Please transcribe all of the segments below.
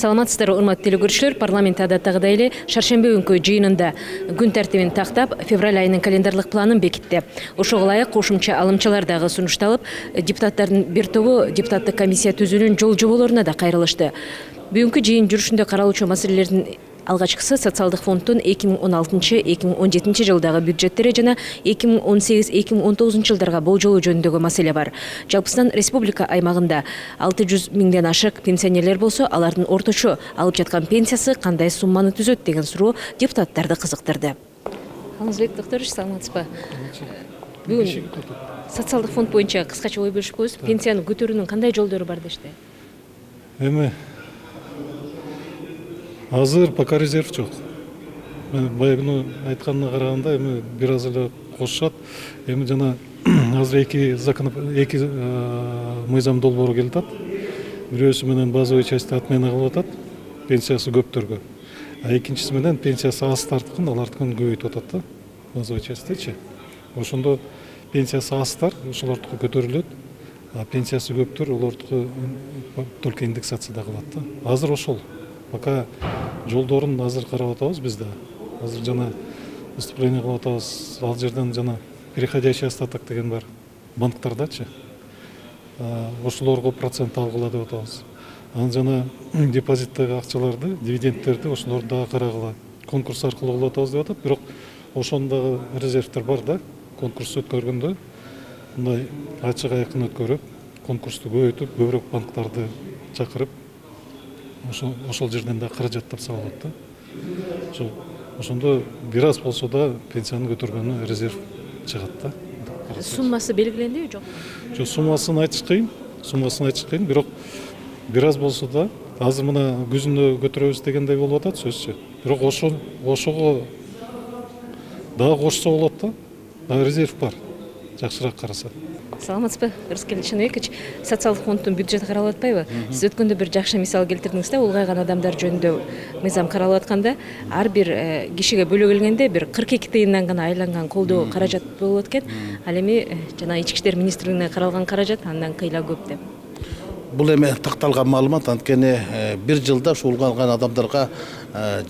Саламатсыздар, урматтуу телекөрүүчүлөр, парламент адаттагыдай эле шаршемби күнкү жыйынында күн тартибин тактап, февраль айынын календарлык планын бекитти. Ошого ылайык кошумча алымчалар дагы сунушталып, депутаттардын бир тобу депутаттык комиссия түзүүнүн жол жоболоруна да кайрылышты. Бүгүнкү жыйын жүрүшүндө каралуучу маселелердин алгачкысы социалдык фонддун 2016-2017 жылдагы бюджеттери жана 2018-2019 жылдарга болжолу жөнүндөгү маселе бар. Жалпысынан республика аймагында 600 миңден ашык пенсионерлер болсо, алардын орточо алып жаткан пенсиясы кандай сумманы түзөт деген суроо депутаттарды кызыктырды. Алмазбек докторович, саламатсызбы? Бүгүн социалдык фонд боюнча кыскача ой бөлүшкөнбүз. Пенсияны көтөрүүнүн кандай жолдору бар дешти? Азыр пока резерв жок. Баягы айтканына караганда эми бир аз эле кошушат. Эми жана азыр эки мыйзам долбоору келип атат. Бирөөсү менен базовый часть отмена кылып атат, пенсиясы көптөргө. А экинчиси менен пенсиясы азтардыкын алардыкын көбөйтүп атат да, базовый частьтечи. Ошондо пенсиясы азтар ошолордуку көтөрүлөт, а пенсиясы көптөр олордуку только индексация кылат да. Азыр ошол. Пока жолдорун азыр карап атабыз биз да. Азыр жана выступление кылып атабыз. Ал жерден жана переходящий остаток деген бар банктардачы. Ошолорго процент алгыла деп атабыз. Анан жана депозиттеги акчаларды, дивидендтерди ошолорду дагы карагыла. Конкурс аркылуу кылып атабыз деп атат. Бирок ошондогу резервтер бар да. Конкурс өткөргөндө мындай ачык айкын өткөрүп, конкурсту көбөйтүп, көбүрөөк банктарды чакырып, ошол жерден да каражат тапса болот да. Ошондо бир аз болсо да пенсияны көтөргөнү резерв чыгат да. Суммасы белгилендиби, жокпу? Жок, суммасын айтыш кыйын. Бирок бир аз болсо да азыр мына күзүндө көтөрөбүз дегендей болуп атат сөзчү. Бирок ошого дагы кошсо болот да. Дагы резерв бар. Жакшыраак караса. Саламатсызбы, Рыскелди Шановикович, социалдык фонддун бюджети каралып атпайбы? Сиз өткөндө бир жакшы мисал келтирдиңиз да, улгайган адамдар жөнүндө мыйзам каралып атканда, ар бир кишиге бөлөгөлгөндө бир 42 тыйындан гана айланган колдоо каражат болот экен. Ал эми жана Ички иштер министрлигине каралган каражат андан кыйла көп деп. Бул эми такталган маалымат, анткени бир жылда ушул улгайган адамдарга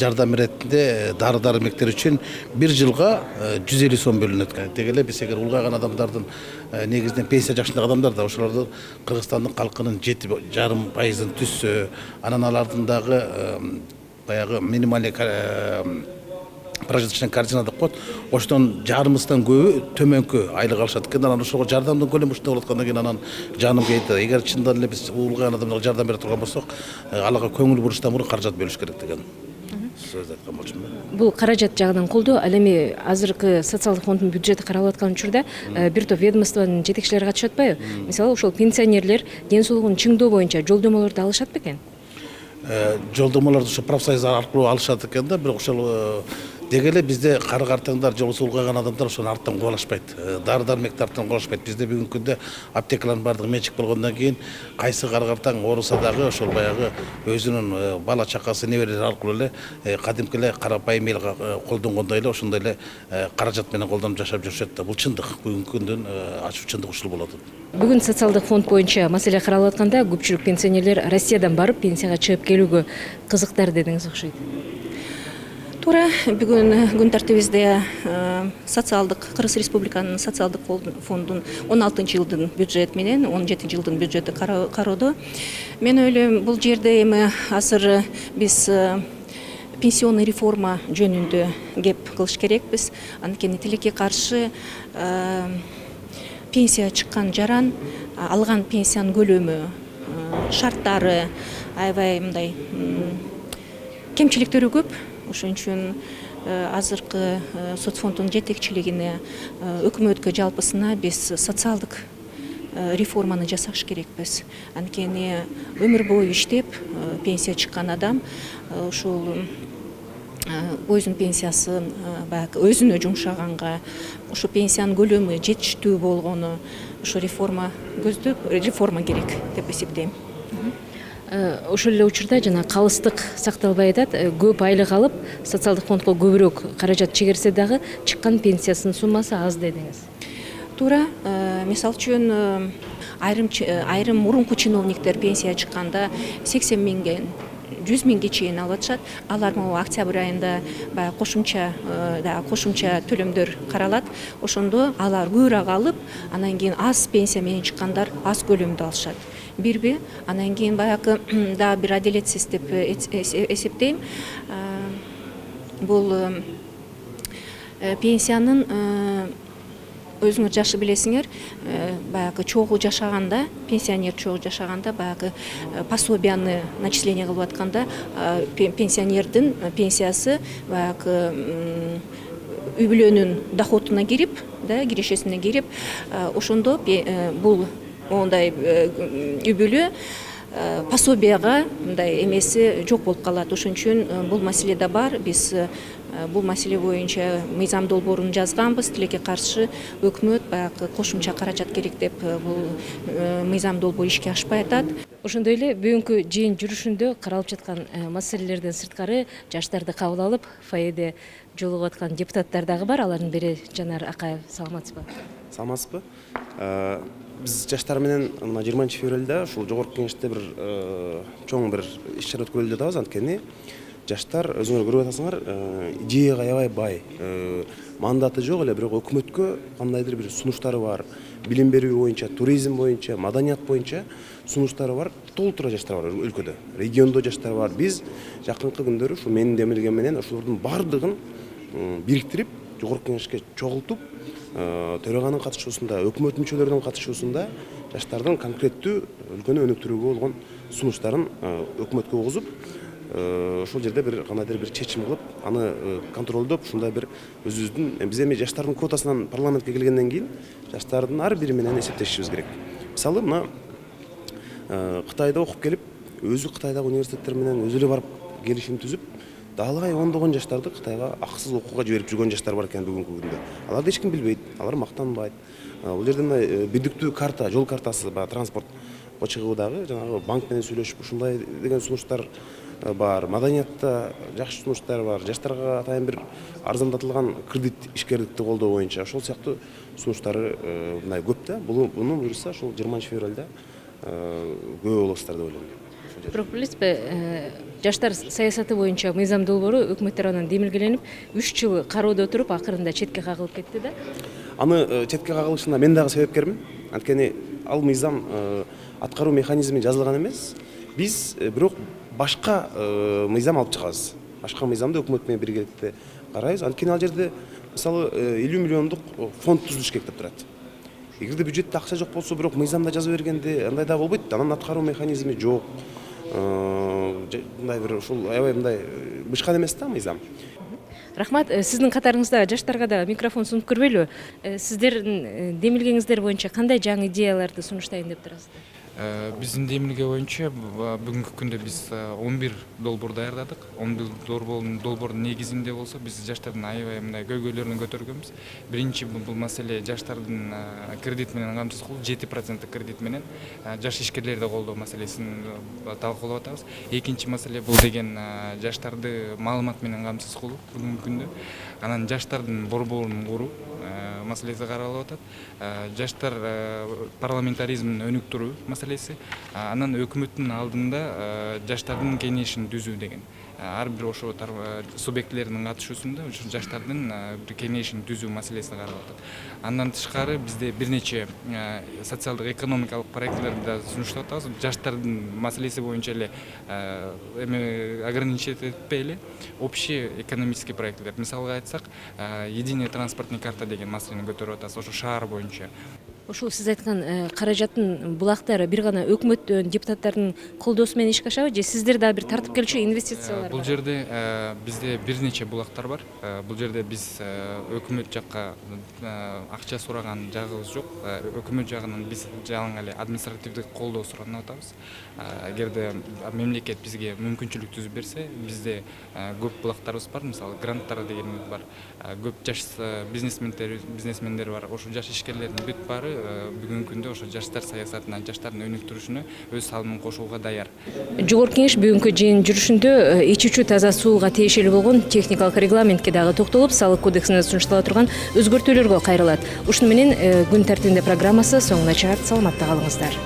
жардам иретинде дары-дармектер үчүн бир жылга 150 сом бөлүнөт. Деги эле биз эгер улгайган адамдардын негизинен пенсия жашындагы адамдар да ошолорду Кыргызстандын калкынын 7,5% түзсө, анан алардын дагы баягы минимальный прожиточный корзина деп коет. Ошондон жарымыстан көбү төмөнкү айлык алышат экен. Анан ошого жардамдын көлөмү ушундай болуп аткандан кийин анан жаным кейти. Эгер чындап эле биз улгайган адамдарга жардам бере турган болсок, аларга көңүл буруштан мурун каражат бөлүш керек деген сөз айткан болчумун. Бул каражат жагынан колдоо, ал эми азыркы социалдык фонддун бюджети каралып аткан учурда бир топ ведомствонун жетекчилери катышып атпайбы? Мисалы, ошол пенсионерлер ден соолугун чыңдоо боюнча жолдомолорду алышат бекен? Жолдомолорду ошо профсоюз аркылуу алышат экен да, бирок ошол деги эле бизде кары-картаңдар же болбосо улгайган адамдар ошону арттан кубалашпайт. Дары-дармекти арттан кубалашпайт. Бизде бүгүнкү күндө аптекалардын баардыгы менчик болгондон кийин кайсы кары-картаң ооруса дагы ошол баягы өзүнүн бала чакасы, неберелери аркылуу эле кадимки эле карапайым эл колдонгондой эле ошондой эле каражат менен колдонуп жашап жүрүшөт да. Бул чындык. Бүгүнкү күндүн ачуу чындык ушул болот. Бүгүн социалдык фонд боюнча маселе каралып атканда көпчүлүк пенсионерлер Россиядан барып пенсияга чыгып келүүгө кызыктар дедиңиз окшойт. Туура, бүгүн күн тартибибизде Кыргыз Республиканын социалдык фондун 16 жылдын бюджет менен 17 жылдын бюджети кароодо. Мен ойлойм, бул жерде эми азыр биз пенсионный реформа жөнүндө кеп кылыш керекпиз. Анткени тилекке каршы пенсия чыккан жаран алган пенсиянын көлөмү, шарттары аябай мындай кемчиликтери көп. Ошон үчүн азыркы соцфонддун жетекчилигине, өкмөткө жалпысына биз социалдык реформаны жасаш керекпиз. Анткени өмүр бою иштеп пенсия чыккан адам ушул өзүнүн пенсиясын баягы өзүнө жумшаганга, ушу пенсиянын көлөмү жетиштүү болгону, ушу реформа керек деп эсептейм. Ошол эле учурда жана калыстык сакталбай атат, көп айлык алып, социалдык фондго көбүрөөк каражат чегерсе дагы чыккан пенсиясынын суммасы аз дедиңиз. Туура, мисалы үчүн айрым мурунку чиновниктер пенсия чыкканда 80 миңден 100 миңге чейин алып атышат. Алар могу октябрь айында баягы кошумча төлөмдөр каралат. Ошондо алар көбүрөөк алып, анан кийин аз пенсия менен чыккандар аз көлөмдө алышат. Бирби, анан кийин баягы да бир адилетсиз деп эсептейм. Бул пенсиянын өзүңөр жакшы билесиңер, баягы чогуу жашаганда, пенсионер чогуу жашаганда баягы пособияны начисление кылып атканда пенсионердин пенсиясы баягы үй бүлөнүн доходуна кирип, кирешесине кирип, ошондо бул ондай үй бүлө пособияга мындай эмеси жок болуп калат. Ошон үчүн бул маселе да бар. Биз бул маселе боюнча мыйзам долбоорун жазганбыз. Тилекке каршы өкмөт баягы кошумча каражат керек деп бул мыйзам долбоор ишке ашпай атат. Ошондой эле бүгүнкү жыйын жүрүшүндө каралып жаткан маселелерден сырткары жаштарды кабыл алып, фойеде жолугуп аткан депутаттар дагы бар. Алардын бири Жанар Акаев. Саламатсызбы? Саламатсызбы? Биз жаштар менен 20 февралда ушул жогорку кеңеште бир чоң бир иш-чара өткөрүлдү деп атабыз. Анткени жаштар өзүңөр көрүп атасыңар, идеяга аябай бай. Мандаты жок эле, бирок өкмөткө кандайдыр бир сунуштары бар. Билим берүү боюнча, туризм боюнча, маданият боюнча сунуштары бар. Толтура жаштар бар өлкөдө. Региондо жаштар бар. Биз жакынкы күндөрү ушу менин демилгем менен ошолордун бардыгын бириктирип, жогорку кеңешке чогултуп, төраганын катышуусунда, өкмөт мүчөлөрүнүн катышуусунда жаштардын конкреттүү өлкөнү өнүктүрүүгө болгон сунуштарын өкмөткө угузуп, ошол жерде бир кандайдыр бир чечим кылып, аны контролдоп, ушундай бир өзүбүздүн биз эми жаштардын квотасынан парламентке келгенден кийин жаштардын ар бири менен эсептешибиз керек. Мисалы, мына Кытайда окуп келип, өзү Кытайдагы университеттер менен өзү эле барып келишим түзүп, далай ондогон жаштарды Кытайга акысыз окууга жиберип жүргөн жаштар бар экен бүгүнкү күндө. Аларды эч ким билбейт, алар мактанбайт. Бул жерде мына бирдиктүү карта, жол картасы бар, транспортко чыгуудагы жанагы банк менен сүйлөшүп ушундай деген сунуштар бар. Маданиятта жакшы сунуштар бар. Жаштарга атайын бир арзандатылган кредит ишкерликти колдоо боюнча ошол сыяктуу сунуштары мындай көп да. Буну буюрса ошол 20 февралда көп болосуздар деп ойлойм. Бирок билесизби, жаштар саясаты боюнча мыйзам долбоору өкмөт тарабынан демилгеленип, 3 жыл кароодо туруп, акырында четке кагылып кетти да. Аны четке кагылышына мен дагы себепкермин. Анткени ал мыйзам аткаруу механизми жазылган эмес. Биз бирок башка мыйзам алып чыгабыз. Башка мыйзамды өкмөт менен биргеликте карайбыз. Анткени ал жерде мисалы 50 миллиондук фонд түзүлүш керек деп турат. Эгерде бюджетте акча жок болсо, бирок мыйзамда жазып бергенде андай да болбойт. Анан аткаруу механизми жок. Мындай бир ушул аябай мындай бышкан эмес да мыйзам. Рахмат, сиздин катарыңызда жаштарга да микрофон сунуп көрбөйлү. Сиздердин демилгеңиздер боюнча кандай жаңы идеяларды сунуштайын деп турасыздар? Биздин демилге боюнча бүгүнкү күндө биз 11 долбоор даярдадык. 11 долбоордун негизинде болсо биз жаштардын аябай мындай көйгөйлөрүн көтөргөнбүз. Биринчи бул маселе жаштардын кредит менен камсыз кылуу, 7% кредит менен жаш ишкерлерди колдоо маселесин талкуулап атабыз. Экинчи маселе бул деген жаштарды маалымат менен камсыз кылуу бүгүнкү күндө. Анан жаштардын борборун куруу маселеси каралып атат. Жаштар парламентаризмин өнүктүрүү маселеси. Анан өкмөттүн алдында жаштардын кеңешин түзүү деген. Ар бир ошо субъектилердин катышуусунда жаштардын бир кеңешин түзүү маселеси каралып атат. Андан тышкары бизде бир нече социалдык экономикалык проектлерди да сунуштап атабыз. Жаштардын маселеси боюнча эле эми ограничить этпей эле общий экономический проекттер. Мисалга айтсак, единая транспортный карта деген маселени көтөрүп атабыз ошо шаар боюнча. Ошол сиз айткан каражаттын булактары бир гана өкмөттөн, депутаттардын колдоосу менен ишке ашабы же сиздер да бир тартып келчү инвестициялар бар? Бул жерде бизде бир нече булактар бар. Бул жерде биз өкмөт жакка акча сураган жагыбыз жок. Өкмөт жагынан биз жалаң эле административдик колдоо суранып атабыз. Эгерде мамлекет бизге мүмкүнчүлүк түзүп берсе, бизде көп булактарыбыз бар. Мисалы гранттар дегенimiz бар. Көп жаш бизнесмендер бар. Ошо жаш ишкерлердин бүт баары бүгүнкү күндө ошо жаштар саясатына, жаштардын өнүктүрүшүнө өз салымын кошууга даяр. Жогорку кеңеш бүгүнкү жыйын жүрүшүндө ичүүчү таза сууга тиешелүү болгон техникалык регламентке дагы токтолуп, салык кодексине сунуштала турган өзгөртүүлөргө кайрылат. Ушуну менен күн тартибинде программасы соңуна чыгат. Саламатта калыңыздар.